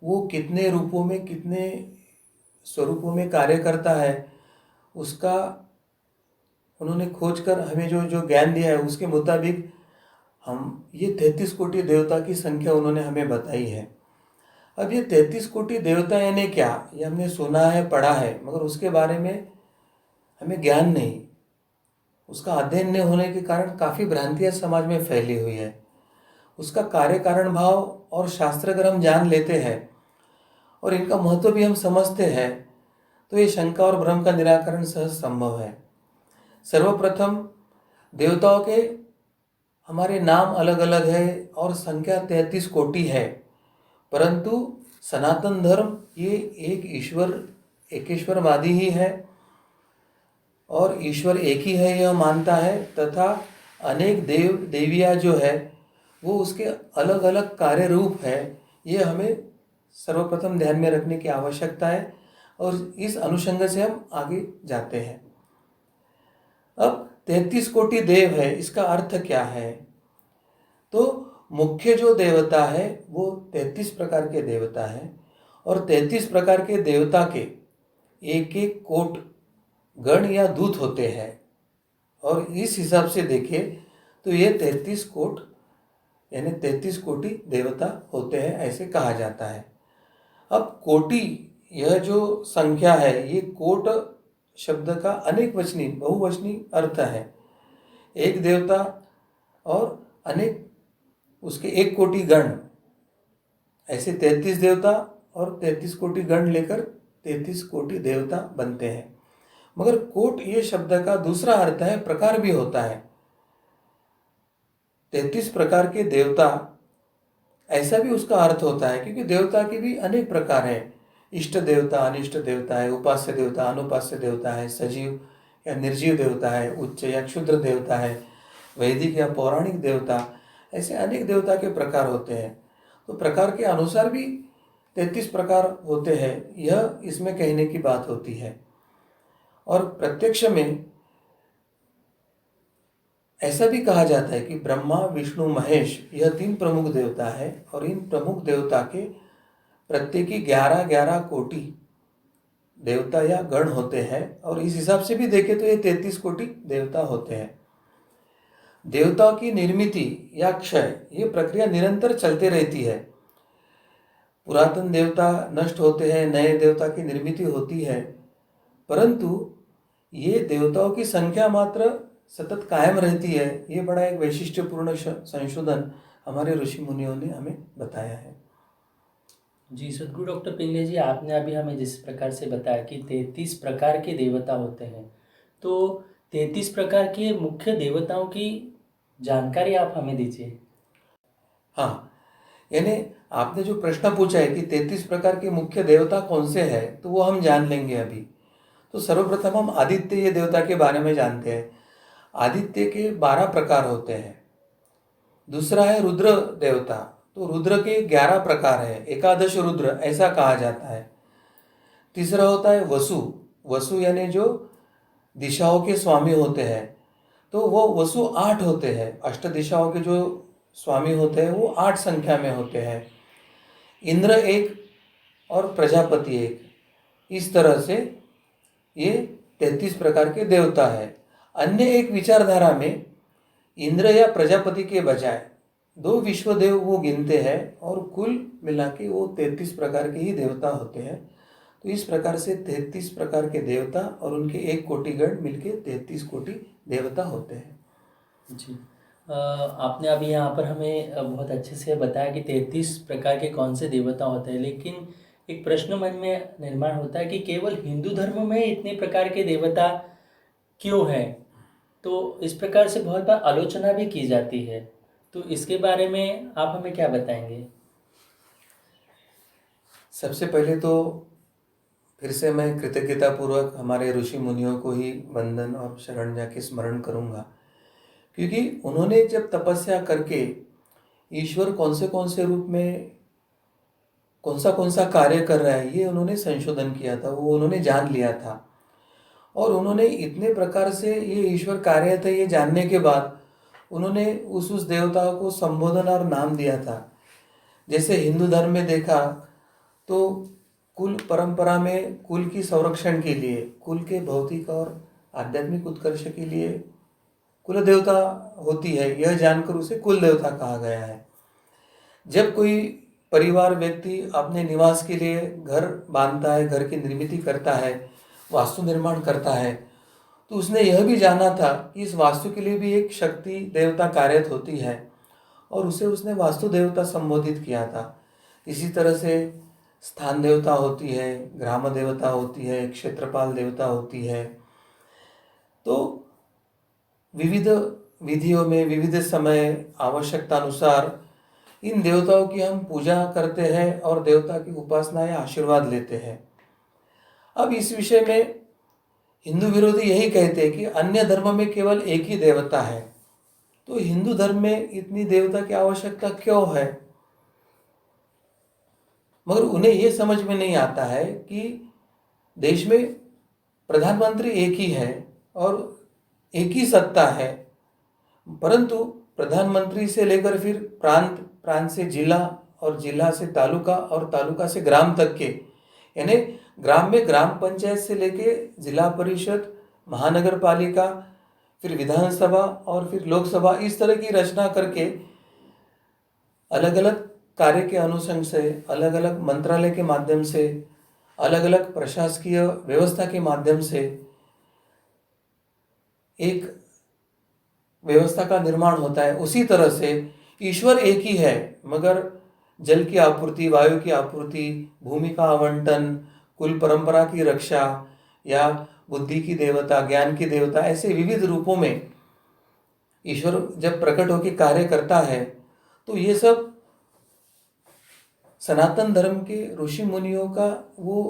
वो कितने रूपों में कितने स्वरूपों में कार्य करता है उसका उन्होंने खोज कर हमें जो जो ज्ञान दिया है उसके मुताबिक हम ये 33 कोटि देवता की संख्या उन्होंने हमें बताई है। अब ये 33 कोटि देवता यानी क्या, ये हमने सुना है पढ़ा है मगर उसके बारे में हमें ज्ञान नहीं, उसका अध्ययन नहीं होने के कारण काफ़ी भ्रांतियाँ समाज में फैली हुई है। उसका कार्य कारण भाव और शास्त्र अगर हम जान लेते हैं और इनका महत्व भी हम समझते हैं तो ये शंका और भ्रम का निराकरण सहज संभव है। सर्वप्रथम देवताओं के हमारे नाम अलग अलग है और संख्या 33 कोटि है, परंतु सनातन धर्म ये एक ईश्वर एकेश्वरवादी ही है और ईश्वर एक ही है यह मानता है तथा अनेक देव देवियाँ जो है वो उसके अलग अलग कार्य रूप है। ये हमें सर्वप्रथम ध्यान में रखने की आवश्यकता है और इस अनुषंग से हम आगे जाते हैं। अब 33 कोटि देव है, इसका अर्थ क्या है? तो मुख्य जो देवता है वो 33 प्रकार के देवता है और 33 प्रकार के देवता के एक एक कोट गण या दूत होते हैं और इस हिसाब से देखें तो ये 33 कोट यानी 33 कोटि देवता होते हैं ऐसे कहा जाता है। अब कोटि यह जो संख्या है ये कोट शब्द का अनेक वचनी बहुवचनी अर्थ है। एक देवता और अनेक उसके एक कोटि गण, ऐसे 33 देवता और 33 कोटि गण लेकर 33 कोटि देवता बनते हैं। मगर कोट ये शब्द का दूसरा अर्थ है प्रकार भी होता है। 33 प्रकार के देवता ऐसा भी उसका अर्थ होता है क्योंकि देवता के भी अनेक प्रकार हैं। इष्ट देवता अनिष्ट देवता है, उपास्य देवता अनुपास्य देवता है, सजीव या निर्जीव देवता है, उच्च या क्षुद्र देवता है, वैदिक या पौराणिक देवता, ऐसे अनेक देवता के प्रकार होते हैं। तो प्रकार के अनुसार भी 33 प्रकार होते हैं, यह इसमें कहने की बात होती है। और प्रत्यक्ष में ऐसा भी कहा जाता है कि ब्रह्मा विष्णु महेश यह 3 प्रमुख देवता है और इन प्रमुख देवता के प्रत्येकी 11-11 कोटि देवता या गण होते हैं और इस हिसाब से भी देखें तो ये 33 कोटि देवता होते हैं। देवताओं की निर्मिति या क्षय ये प्रक्रिया निरंतर चलते रहती है। पुरातन देवता नष्ट होते हैं, नए देवता की निर्मिति होती है, परंतु ये देवताओं की संख्या मात्र सतत कायम रहती है। ये बड़ा एक वैशिष्ट्यपूर्ण संशोधन हमारे ऋषि मुनियों ने हमें बताया है। जी सदगुरु डॉक्टर पिंगले जी, आपने अभी हमें जिस प्रकार से बताया कि 33 प्रकार के देवता होते हैं, तो 33 प्रकार के मुख्य देवताओं की जानकारी आप हमें दीजिए। हाँ, यानी आपने जो प्रश्न पूछा है कि 33 प्रकार के मुख्य देवता कौन से हैं, तो वो हम जान लेंगे अभी। तो सर्वप्रथम हम आदित्य ये देवता के बारे में जानते हैं। आदित्य के 12 प्रकार होते हैं। दूसरा है रुद्र देवता, तो रुद्र के 11 प्रकार है, एकादश रुद्र ऐसा कहा जाता है। तीसरा होता है वसु, वसु यानी जो दिशाओं के स्वामी होते हैं, तो वो वसु 8 होते हैं। अष्ट दिशाओं के जो स्वामी होते हैं वो 8 संख्या में होते हैं। इंद्र एक और प्रजापति एक, इस तरह से ये 33 प्रकार के देवता है। अन्य एक विचारधारा में इंद्र या प्रजापति के बजाय 2 विश्वदेव वो गिनते हैं और कुल मिला के वो 33 प्रकार के ही देवता होते हैं। तो इस प्रकार से 33 प्रकार के देवता और उनके एक कोटिगण मिलके 33 कोटि देवता होते हैं। जी, आपने अभी यहाँ पर हमें बहुत अच्छे से बताया कि 33 प्रकार के कौन से देवता होते हैं, लेकिन एक प्रश्न मन में निर्माण होता है कि केवल हिंदू धर्म में इतने प्रकार के देवता क्यों हैं? तो इस प्रकार से बहुत बार आलोचना भी की जाती है, तो इसके बारे में आप हमें क्या बताएंगे? सबसे पहले तो फिर से मैं कृतज्ञतापूर्वक हमारे ऋषि मुनियों को ही वंदन और शरण जाके स्मरण करूँगा, क्योंकि उन्होंने जब तपस्या करके ईश्वर कौन से रूप में कौन सा कार्य कर रहा है, ये उन्होंने संशोधन किया था, वो उन्होंने जान लिया था। और उन्होंने इतने प्रकार से ये ईश्वर कार्य था ये जानने के बाद उन्होंने उस देवता को संबोधन और नाम दिया था। जैसे हिंदू धर्म में देखा तो कुल परंपरा में कुल की संरक्षण के लिए, कुल के भौतिक और आध्यात्मिक उत्कर्ष के लिए कुल देवता होती है, यह जानकर उसे कुल देवता कहा गया है। जब कोई परिवार व्यक्ति अपने निवास के लिए घर बांधता है, घर की निर्मित करता है, वास्तु निर्माण करता है, तो उसने यह भी जाना था कि इस वास्तु के लिए भी एक शक्ति देवता कार्यरत होती है और उसे उसने वास्तु देवता संबोधित किया था। इसी तरह से स्थान देवता होती है, ग्राम देवता होती है, क्षेत्रपाल देवता होती है। तो विविध विधियों में विविध समय आवश्यकता अनुसार इन देवताओं की हम पूजा करते हैं और देवता की उपासना या आशीर्वाद लेते हैं। अब इस विषय में हिंदू विरोधी यही कहते हैं कि अन्य धर्म में केवल एक ही देवता है, तो हिंदू धर्म में इतनी देवता की आवश्यकता क्यों है? मगर उन्हें यह समझ में नहीं आता है कि देश में प्रधानमंत्री एक ही है और एक ही सत्ता है, परंतु प्रधानमंत्री से लेकर फिर प्रांत, प्रांत से जिला और जिला से तालुका और तालुका से ग्राम तक के, यानी ग्राम में ग्राम पंचायत से लेके जिला परिषद, महानगर पालिका, फिर विधानसभा और फिर लोकसभा, इस तरह की रचना करके अलग अलग कार्य के अनुसंग से, अलग अलग मंत्रालय के माध्यम से, अलग अलग प्रशासकीय व्यवस्था के माध्यम से एक व्यवस्था का निर्माण होता है। उसी तरह से ईश्वर एक ही है, मगर जल की आपूर्ति, वायु की आपूर्ति, भूमि का आवंटन, कुल परंपरा की रक्षा या बुद्धि की देवता, ज्ञान की देवता, ऐसे विविध रूपों में ईश्वर जब प्रकट होकर कार्य करता है, तो ये सब सनातन धर्म के ऋषि मुनियों का वो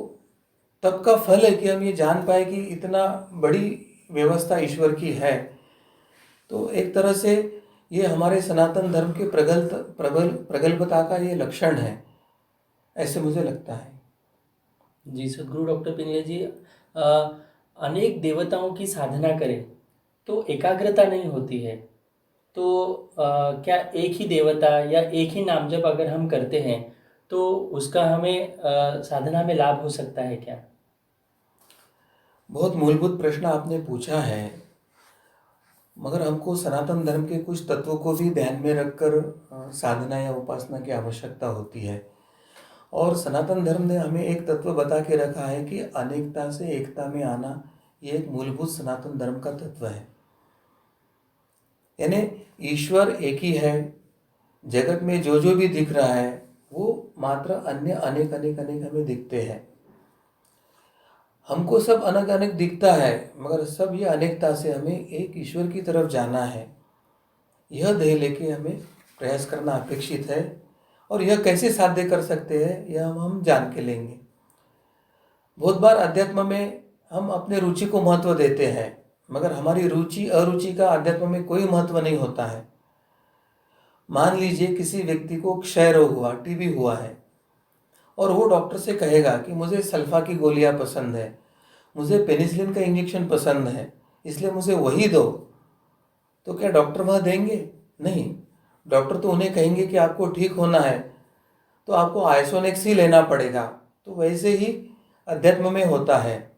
तब का फल है कि हम ये जान पाए कि इतना बड़ी व्यवस्था ईश्वर की है। तो एक तरह से ये हमारे सनातन धर्म के प्रगल्भता का ये लक्षण है, ऐसे मुझे लगता है। जी सदगुरु डॉक्टर पिंगले जी, अनेक देवताओं की साधना करें तो एकाग्रता नहीं होती है, तो क्या एक ही देवता या एक ही नाम जप अगर हम करते हैं तो उसका हमें साधना में लाभ हो सकता है क्या? बहुत मूलभूत प्रश्न आपने पूछा है, मगर हमको सनातन धर्म के कुछ तत्वों को भी ध्यान में रखकर साधना या उपासना की आवश्यकता होती है। और सनातन धर्म ने हमें एक तत्व बता के रखा है कि अनेकता से एकता में आना, ये एक मूलभूत सनातन धर्म का तत्व है। यानी ईश्वर एक ही है, जगत में जो जो भी दिख रहा है वो मात्र अन्य अनेक अनेक अनेक हमें दिखते हैं। हमको सब अनेक अनेक दिखता है, मगर सब ये अनेकता से हमें एक ईश्वर की तरफ जाना है, यह ध्येय लेके हमें प्रयास करना अपेक्षित है। और यह कैसे साध्य कर सकते हैं यह हम जान के लेंगे। बहुत बार अध्यात्म में हम अपने रुचि को महत्व देते हैं, मगर हमारी रुचि अरुचि का अध्यात्म में कोई महत्व नहीं होता है। मान लीजिए किसी व्यक्ति को क्षय रोग हुआ, टीबी हुआ है, और वो डॉक्टर से कहेगा कि मुझे सल्फा की गोलियां पसंद है, मुझे पेनिसिलिन का इंजेक्शन पसंद है, इसलिए मुझे वही दो, तो क्या डॉक्टर वह देंगे? नहीं। डॉक्टर तो उन्हें कहेंगे कि आपको ठीक होना है तो आपको आइसोनेक्स ही लेना पड़ेगा। तो वैसे ही अध्यात्म में होता है।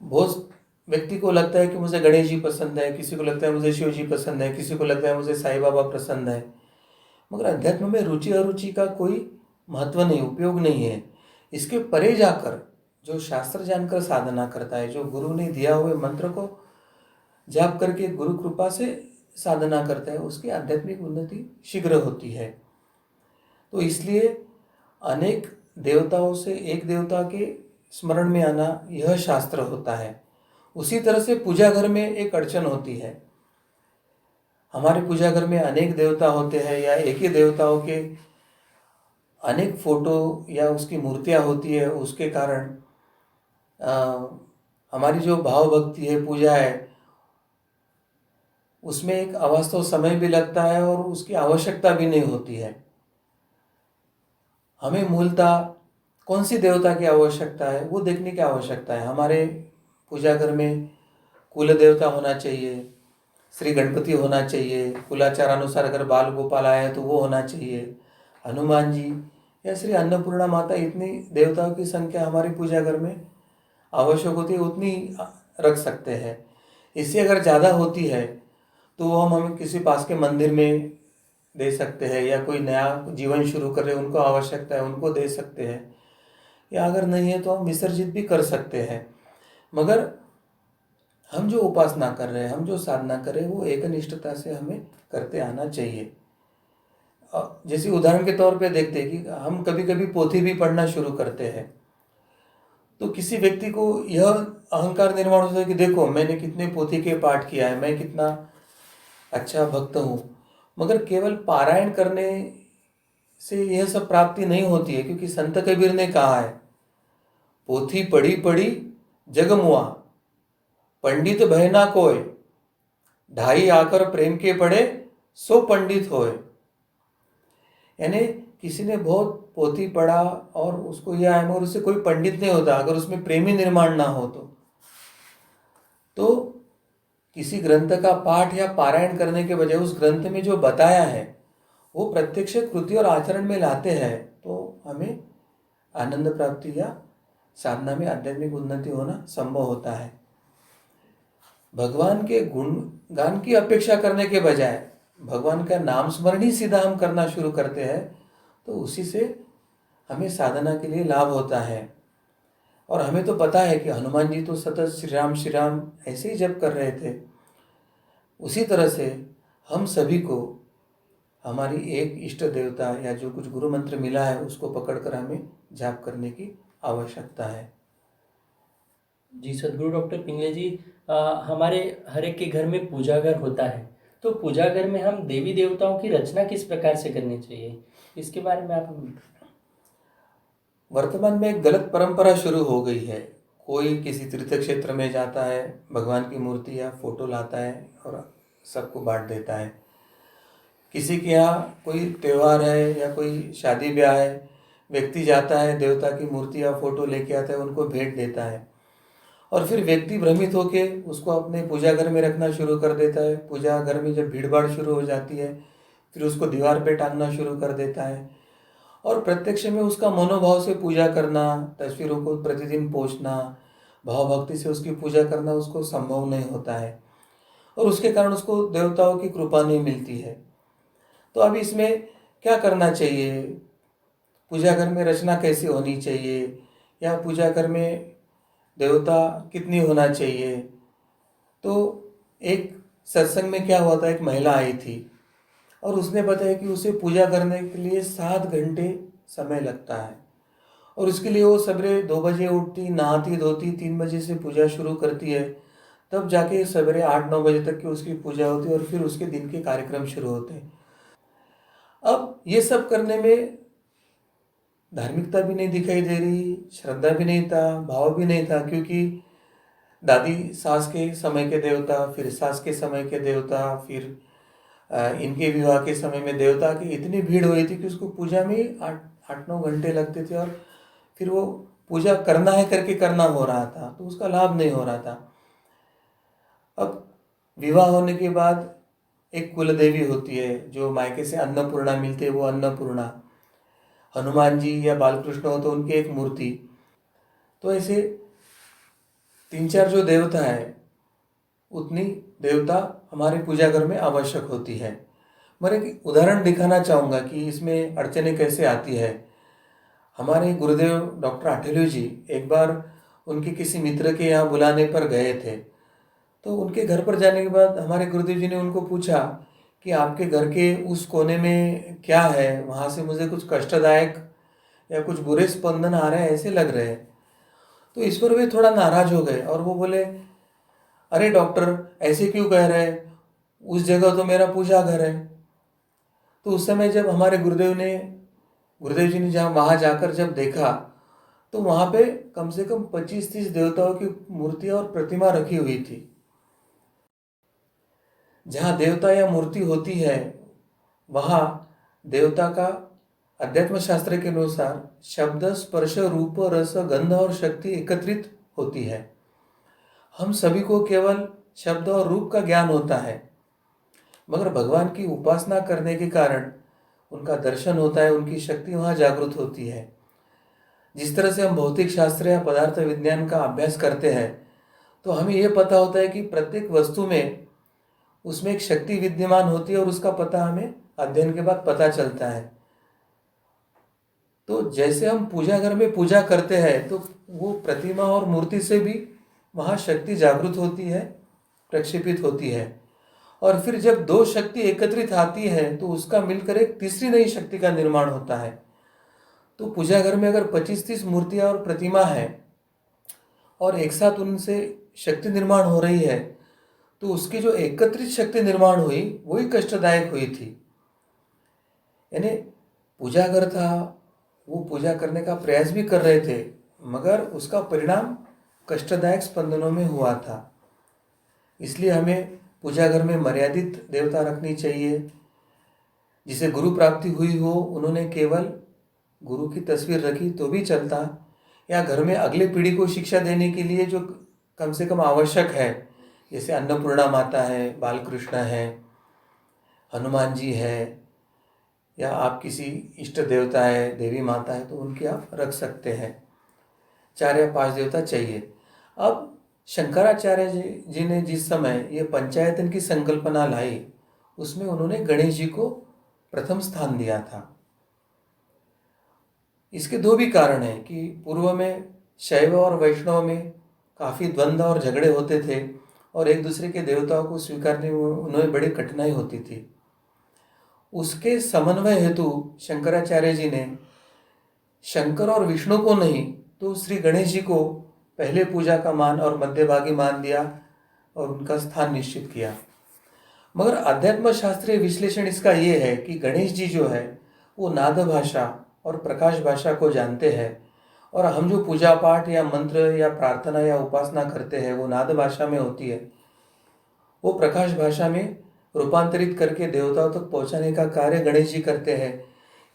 बहुत व्यक्ति को लगता है कि मुझे गणेश जी पसंद है, किसी को लगता है मुझे शिव जी पसंद है, किसी को लगता है मुझे साईं बाबा पसंद है, मगर अध्यात्म में रुचि अरुचि का कोई महत्व नहीं, उपयोग नहीं है। इसके परे जाकर जो शास्त्र जानकर साधना करता है, जो गुरु ने दिया हुए मंत्र को जाप करके गुरु कृपा से साधना करता है, उसकी आध्यात्मिक उन्नति शीघ्र होती है। तो इसलिए अनेक देवताओं से एक देवता के स्मरण में आना यह शास्त्र होता है। उसी तरह से पूजा घर में एक अड़चन होती है। हमारे पूजा घर में अनेक देवता होते हैं या एक ही देवताओं के अनेक फोटो या उसकी मूर्तियाँ होती है, उसके कारण हमारी जो भाव भक्ति है, पूजा है, उसमें एक अवास्तव समय भी लगता है और उसकी आवश्यकता भी नहीं होती है। हमें मूलतः कौन सी देवता की आवश्यकता है वो देखने की आवश्यकता है। हमारे पूजा घर में कुल देवता होना चाहिए, श्री गणपति होना चाहिए, कुलाचार अनुसार अगर बाल गोपाल आया है तो वो होना चाहिए, हनुमान जी या श्री अन्नपूर्णा माता, इतनी देवताओं की संख्या हमारे पूजा घर में आवश्यक होती है उतनी रख सकते हैं। इससे अगर ज़्यादा होती है तो वो हम किसी पास के मंदिर में दे सकते हैं, या कोई नया जीवन शुरू कर रहे हैं उनको आवश्यकता है उनको दे सकते हैं, या अगर नहीं है तो हम विसर्जित भी कर सकते हैं। मगर हम जो उपासना कर रहे हैं, हम जो साधना कर रहे हैं वो एकनिष्ठता से हमें करते आना चाहिए। जैसे उदाहरण के तौर पे देखते हैं कि हम कभी कभी पोथी भी पढ़ना शुरू करते हैं, तो किसी व्यक्ति को यह अहंकार निर्माण होता है कि देखो मैंने कितने पोथी के पाठ किया है, मैं कितना अच्छा भक्त हूँ। मगर केवल पारायण करने से यह सब प्राप्ति नहीं होती है, क्योंकि संत कबीर ने कहा है, पोथी पढ़ी पढ़ी जग मुआ, पंडित भय ना कोय, ढाई आकर प्रेम के पढ़े सो पंडित होए। यानी किसी ने बहुत पोथी पढ़ा और उसको यह है मगर उससे कोई पंडित नहीं होता अगर उसमें प्रेमी निर्माण ना हो तो किसी ग्रंथ का पाठ या पारायण करने के बजाय उस ग्रंथ में जो बताया है वो प्रत्यक्ष कृति और आचरण में लाते हैं तो हमें आनंद प्राप्ति या साधना में आध्यात्मिक उन्नति होना संभव होता है। भगवान के गुण गान की अपेक्षा करने के बजाय भगवान का नाम स्मरण ही सीधा हम करना शुरू करते हैं तो उसी से हमें साधना के लिए लाभ होता है। और हमें तो पता है कि हनुमान जी तो सतत श्री राम ऐसे ही जप कर रहे थे। उसी तरह से हम सभी को हमारी एक इष्ट देवता या जो कुछ गुरु मंत्र मिला है उसको पकड़कर हमें जाप करने की आवश्यकता है। जी सदगुरु डॉक्टर पिंगले जी, हमारे हर एक के घर में पूजा घर होता है, तो पूजा घर में हम देवी देवताओं की रचना किस प्रकार से करनी चाहिए, इसके बारे में आप हमें। वर्तमान में एक गलत परंपरा शुरू हो गई है। कोई किसी तीर्थ क्षेत्र में जाता है, भगवान की मूर्ति या फोटो लाता है और सबको बांट देता है। किसी के यहाँ कोई त्यौहार है या कोई शादी ब्याह है, व्यक्ति जाता है देवता की मूर्ति या फोटो लेके आता है, उनको भेंट देता है और फिर व्यक्ति भ्रमित होके उसको अपने पूजा घर में रखना शुरू कर देता है। पूजा घर में जब भीड़ भाड़ शुरू हो जाती है फिर उसको दीवार पे टांगना शुरू कर देता है और प्रत्यक्ष में उसका मनोभाव से पूजा करना, तस्वीरों को प्रतिदिन पोंछना, भाव भक्ति से उसकी पूजा करना उसको संभव नहीं होता है और उसके कारण उसको देवताओं की कृपा नहीं मिलती है। तो अब इसमें क्या करना चाहिए, पूजा घर में रचना कैसी होनी चाहिए या पूजा घर में देवता कितनी होना चाहिए। तो एक सत्संग में क्या हुआ था, एक महिला आई थी और उसने बताया कि उसे पूजा करने के लिए 7 घंटे समय लगता है और उसके लिए वो सवेरे 2 बजे उठती, नहाती धोती, 3 बजे से पूजा शुरू करती है, तब जाके सवेरे 8-9 बजे तक की उसकी पूजा होती है और फिर उसके दिन के कार्यक्रम शुरू होते हैं। अब ये सब करने में धार्मिकता भी नहीं दिखाई दे रही, श्रद्धा भी नहीं था, भाव भी नहीं था, क्योंकि दादी सास के समय के देवता, फिर सास के समय के देवता, फिर इनके विवाह के समय में देवता की इतनी भीड़ हुई थी कि उसको पूजा में 8-9 घंटे लगते थे और फिर वो पूजा करना है करके करना हो रहा था तो उसका लाभ नहीं हो रहा था। अब विवाह होने के बाद एक कुल देवी होती है जो मायके से अन्नपूर्णा मिलती है, वो अन्नपूर्णा, हनुमान जी या बालकृष्ण हो तो उनकी एक मूर्ति। तो ऐसे 3-4 जो देवता है उतनी देवता हमारे पूजा घर में आवश्यक होती है। मैं एक उदाहरण दिखाना चाहूँगा कि इसमें अड़चने कैसे आती है। हमारे गुरुदेव डॉक्टर आठेलू जी एक बार उनके किसी मित्र के यहाँ बुलाने पर गए थे, तो उनके घर पर जाने के बाद हमारे गुरुदेव जी ने उनको पूछा कि आपके घर के उस कोने में क्या है, वहाँ से मुझे कुछ कष्टदायक या कुछ बुरे स्पंदन आ रहे हैं ऐसे लग रहे हैं। तो इस पर वे थोड़ा नाराज हो गए और वो बोले, अरे डॉक्टर ऐसे क्यों कह रहे हैं, उस जगह तो मेरा पूजा घर है। तो उस समय जब हमारे गुरुदेव जी ने जहाँ वहाँ जाकर जब देखा तो वहाँ पे कम से कम 25-30 देवताओं की मूर्तियाँ और प्रतिमा रखी हुई थी। जहाँ देवता या मूर्ति होती है वहाँ देवता का अध्यात्म शास्त्र के अनुसार शब्द, स्पर्श, रूप, रस, गंध और शक्ति एकत्रित होती है। हम सभी को केवल शब्द और रूप का ज्ञान होता है, मगर भगवान की उपासना करने के कारण उनका दर्शन होता है, उनकी शक्ति वहाँ जागृत होती है। जिस तरह से हम भौतिक शास्त्र या पदार्थ विज्ञान का अभ्यास करते हैं, तो हमें यह पता होता है कि प्रत्येक वस्तु में उसमें एक शक्ति विद्यमान होती है और उसका पता हमें अध्ययन के बाद पता चलता है। तो जैसे हम पूजा घर में पूजा करते हैं, तो वो प्रतिमा और मूर्ति से भी वहाँ शक्ति जागृत होती है, प्रक्षेपित होती है। और फिर जब दो शक्ति एकत्रित आती है, तो उसका मिलकर एक तीसरी नई शक्ति का निर्माण होता है। तो पूजा घर में अगर 25-30 मूर्तियाँ और प्रतिमा है और एक साथ उनसे शक्ति निर्माण हो रही है, तो उसकी जो एकत्रित शक्ति निर्माण हुई वही कष्टदायक हुई थी। यानी पूजा घर था, वो पूजा करने का प्रयास भी कर रहे थे, मगर उसका परिणाम कष्टदायक स्पंदनों में हुआ था। इसलिए हमें पूजा घर में मर्यादित देवता रखनी चाहिए। जिसे गुरु प्राप्ति हुई हो, उन्होंने केवल गुरु की तस्वीर रखी तो भी चलता, या घर में अगले पीढ़ी को शिक्षा देने के लिए जो कम से कम आवश्यक है, जैसे अन्नपूर्णा माता है, बालकृष्ण है, हनुमान जी है, या आप किसी इष्ट देवता है, देवी माता है, तो उनकी आप रख सकते हैं। 4 या 5 देवता चाहिए। अब शंकराचार्य जी ने जिस समय ये पंचायतन की संकल्पना लाई, उसमें उन्होंने गणेश जी को प्रथम स्थान दिया था। इसके दो भी कारण हैं कि पूर्व में शैव और वैष्णव में काफ़ी द्वंद्व और झगड़े होते थे और एक दूसरे के देवताओं को स्वीकारने में उन्हें बड़ी कठिनाई होती थी। उसके समन्वय हेतु शंकराचार्य जी ने शंकर और विष्णु को नहीं तो श्री गणेश जी को पहले पूजा का मान और मध्यभागी मान दिया और उनका स्थान निश्चित किया। मगर अध्यात्म शास्त्रीय विश्लेषण इसका ये है कि गणेश जी जो है वो नाद भाषा और प्रकाश भाषा को जानते हैं, और हम जो पूजा पाठ या मंत्र या प्रार्थना या उपासना करते हैं वो नाद भाषा में होती है, वो प्रकाश भाषा में रूपांतरित करके देवताओं तक पहुंचाने का कार्य गणेश जी करते हैं।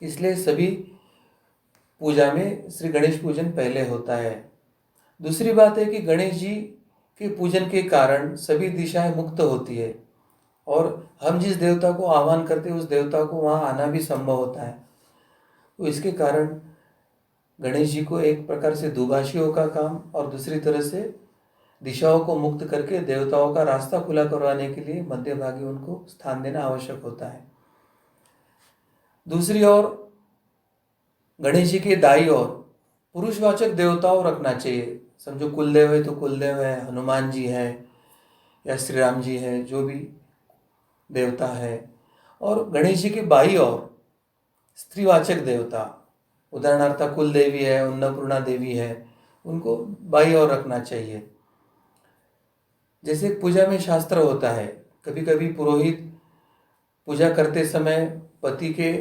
इसलिए सभी पूजा में श्री गणेश पूजन पहले होता है। दूसरी बात है कि गणेश जी के पूजन के कारण सभी दिशाएं मुक्त होती है और हम जिस देवता को आह्वान करते हैं उस देवता को वहाँ आना भी संभव होता है। तो इसके कारण गणेश जी को एक प्रकार से दुभाषियों का काम और दूसरी तरह से दिशाओं को मुक्त करके देवताओं का रास्ता खुला करवाने के लिए मध्यभागी उनको स्थान देना आवश्यक होता है। दूसरी ओर गणेश जी के दाई ओर पुरुषवाचक देवताओं रखना चाहिए। समझो कुलदेव है तो कुलदेव है, हनुमान जी है या श्री राम जी है, जो भी देवता है। और गणेश जी की बाई ओर स्त्रीवाचक देवता, उदाहरणार्थ कुल देवी है, अन्नपूर्णा देवी है, उनको बाई ओर रखना चाहिए। जैसे पूजा में शास्त्र होता है, कभी कभी पुरोहित पूजा करते समय पति के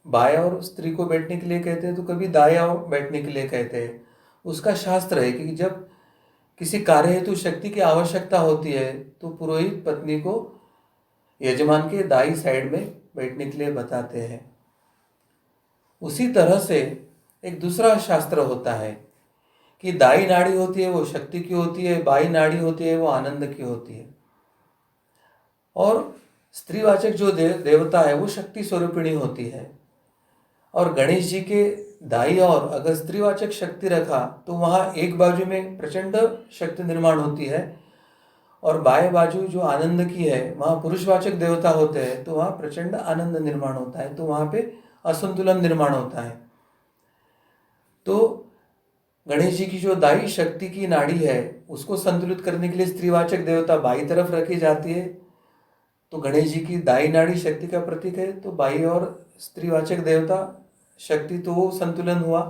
बाएं और स्त्री को बैठने के लिए कहते हैं, तो कभी दाएं और बैठने के लिए कहते हैं। उसका शास्त्र है कि जब किसी कार्य हेतु शक्ति की आवश्यकता होती है तो पुरोहित पत्नी को यजमान के दाई साइड में बैठने के लिए बताते हैं। उसी तरह से एक दूसरा शास्त्र होता है कि दाई नाड़ी होती है वो शक्ति की होती है, बाई नाड़ी होती है वो आनंद की होती है। और स्त्रीवाचक जो देवता है वो शक्ति स्वरूपिणी होती है। और गणेश जी के दाई और अगर स्त्रीवाचक शक्ति रखा तो वहाँ एक बाजू में प्रचंड शक्ति निर्माण होती है और बाएं बाजू जो आनंद की है वहाँ पुरुषवाचक देवता होते हैं, तो वहाँ प्रचंड आनंद निर्माण होता है, तो वहाँ पे असंतुलन निर्माण होता है। तो गणेश जी की जो दाई शक्ति की नाड़ी है उसको संतुलित करने के लिए स्त्रीवाचक देवता बाई तरफ रखी जाती है। तो गणेश जी की दाई नाड़ी शक्ति का प्रतीक है, तो बाई और स्त्रीवाचक देवता शक्ति, तो वो संतुलन हुआ।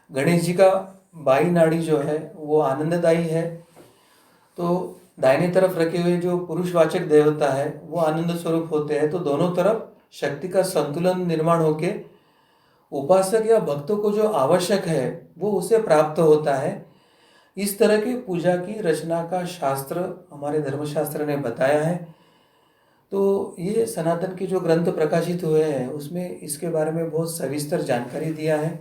गणेश जी का बाई नाड़ी जो है वो आनंददायी है, तो दाहिने तरफ रखे हुए जो पुरुषवाचक देवता है वो आनंद स्वरूप होते हैं। तो दोनों तरफ शक्ति का संतुलन निर्माण होके उपासक या भक्तों को जो आवश्यक है वो उसे प्राप्त होता है। इस तरह की पूजा की रचना का शास्त्र हमारे धर्मशास्त्र ने बताया है। तो ये सनातन के जो ग्रंथ प्रकाशित हुए हैं उसमें इसके बारे में बहुत सविस्तर जानकारी दिया है।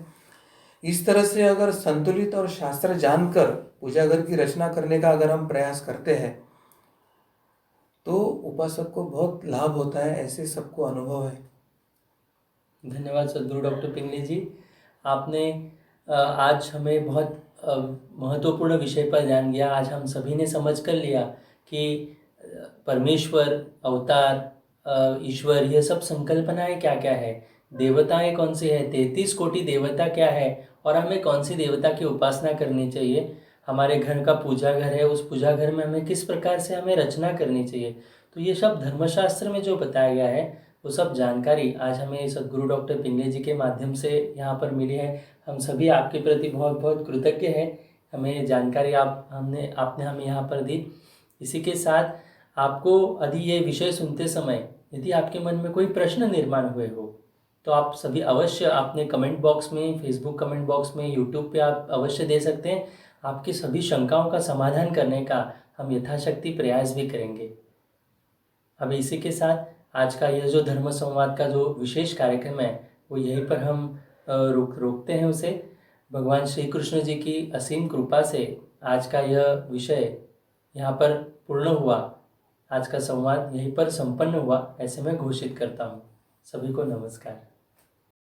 इस तरह से अगर संतुलित और शास्त्र जानकर पूजा घर की रचना करने का अगर हम प्रयास करते हैं तो उपासक को बहुत लाभ होता है, ऐसे सबको अनुभव है। धन्यवाद सद्गुरु डॉक्टर पिंगले जी। आपने आज हमें बहुत महत्वपूर्ण विषय पर ध्यान दिया। आज हम सभी ने समझ कर लिया कि परमेश्वर, अवतार, ईश्वर, ये सब संकल्पनाएं क्या क्या है, देवताएं कौन सी है, 33 कोटि देवता क्या है, और हमें कौन सी देवता की उपासना करनी चाहिए। हमारे घर का पूजा घर है, उस पूजा घर में हमें किस प्रकार से हमें रचना करनी चाहिए। तो ये सब धर्मशास्त्र में जो बताया गया है वो सब जानकारी आज हमें सद्गुरु डॉक्टर पिंगले जी के माध्यम से यहाँ पर मिली है। हम सभी आपके प्रति बहुत बहुत कृतज्ञ हैं। हमें जानकारी आपने हमें यहाँ पर दी। इसी के साथ आपको यदि ये विषय सुनते समय यदि आपके मन में कोई प्रश्न निर्माण हुए हो तो आप सभी अवश्य अपने कमेंट बॉक्स में, फेसबुक कमेंट बॉक्स में, यूट्यूब पे आप अवश्य दे सकते हैं। आपकी सभी शंकाओं का समाधान करने का हम यथाशक्ति प्रयास भी करेंगे। अब इसी के साथ आज का यह जो धर्म संवाद का जो विशेष कार्यक्रम है वो यहीं पर हम रोकते हैं उसे। भगवान श्री कृष्ण जी की असीम कृपा से आज का यह विषय यहाँ पर पूर्ण हुआ। आज का संवाद यहीं पर संपन्न हुआ, ऐसे मैं घोषित करता हूँ। सभी को नमस्कार।